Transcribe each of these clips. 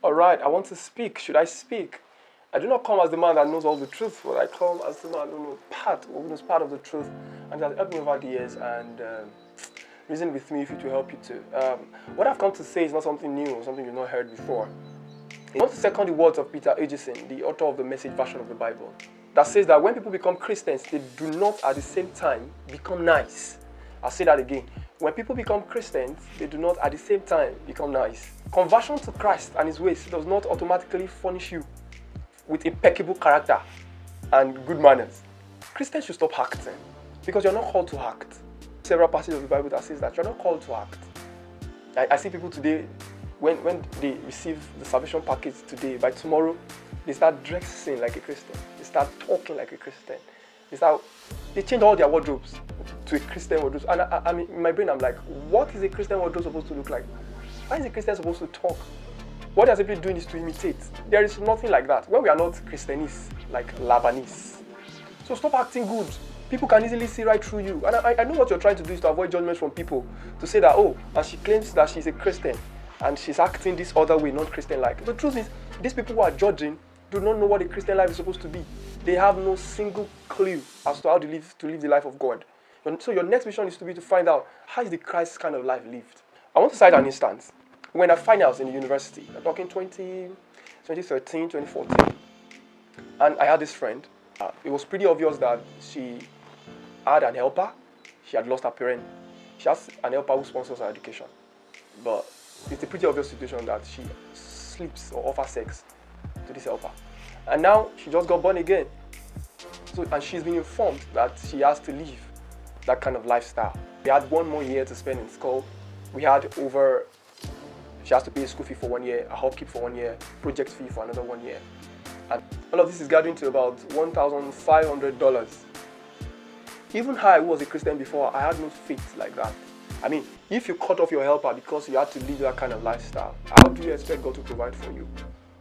All right, I want to speak. Should I speak? I do not come as the man that knows all the truth, but I come as the man who knows part of the truth, and has helped me over the years. And reason with me if it will help you too. What I've come to say is not something new or something you've not heard before. I want to second the words of Peter Ageson, the author of the Message version of the Bible, that says that when people become Christians, they do not at the same time become nice. I'll say that again. When people become Christians, they do not at the same time become nice. Conversion to Christ and His ways does not automatically furnish you with impeccable character and good manners. Christians should stop acting because you're not called to act. Several passages of the Bible that says that you're not called to act. I see people today, when they receive the salvation package today, by tomorrow, they start dressing like a Christian. They start talking like a Christian. They change all their wardrobes to a Christian wardrobe. And I mean, in my brain, I'm like, what is a Christian wardrobe supposed to look like? How is a Christian supposed to talk? What they're simply doing is to imitate. There is nothing like that. When we are not Christianese, like Labanese. So stop acting good. People can easily see right through you. And I know what you're trying to do is to avoid judgment from people. To say that, oh, and she claims that she's a Christian and she's acting this other way, not Christian-like. The truth is, these people who are judging do not know what a Christian life is supposed to be. They have no single clue as to how to live the life of God. So your next mission is to find out, how is the Christ kind of life lived? I want to cite an instance. When I finals in the university, I'm talking 2013, 2014, and I had this friend. It was pretty obvious that she had an helper. She had lost her parent. She has an helper who sponsors her education. But it's a pretty obvious situation that she sleeps or offers sex to this helper. And now she just got born again. And she's been informed that she has to leave that kind of lifestyle. We had one more year to spend in school. She has to pay a school fee for 1 year, a upkeep for 1 year, project fee for another 1 year. And all of this is gathering to about $1,500. Even I, who was a Christian before, I had no faith like that. I mean, if you cut off your helper because you had to live that kind of lifestyle, how do you expect God to provide for you?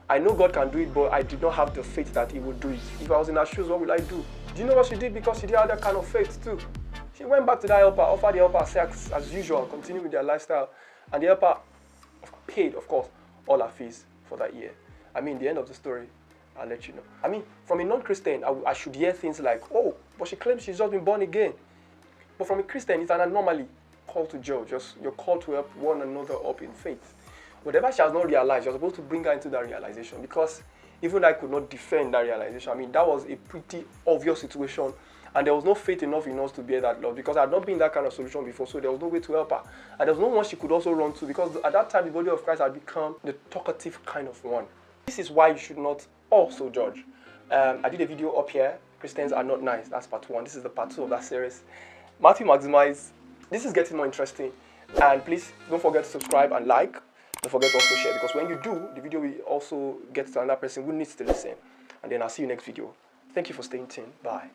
I know God can do it, but I did not have the faith that He would do it. If I was in her shoes, what would I do? Do you know what she did? Because she didn't have that kind of faith too. She went back to that helper, offered the helper sex as usual, continued with their lifestyle, and the helper paid, of course, all her fees for that year. I mean, the end of the story, I'll let you know. I mean, from a non-Christian, I should hear things like, oh, but she claims she's just been born again. But from a Christian, it's an anomaly. Called to judge. You're called to help one another up in faith. Whatever she has not realized, you're supposed to bring her into that realization, because even I could not defend that realization. I mean, that was a pretty obvious situation, and there was no faith enough in us to bear that love, because I had not been in that kind of solution before, so there was no way to help her. And there was no one she could also run to, because at that time, the body of Christ had become the talkative kind of one. This is why you should not also judge. I did a video up here, Christians are not nice. That's part 1. This is the part 2 of that series. Matthew Maximize. This is getting more interesting. And please don't forget to subscribe and like. Don't forget to also share, because when you do, the video will also get to another person who needs to listen. And then I'll see you next video. Thank you for staying tuned. Bye.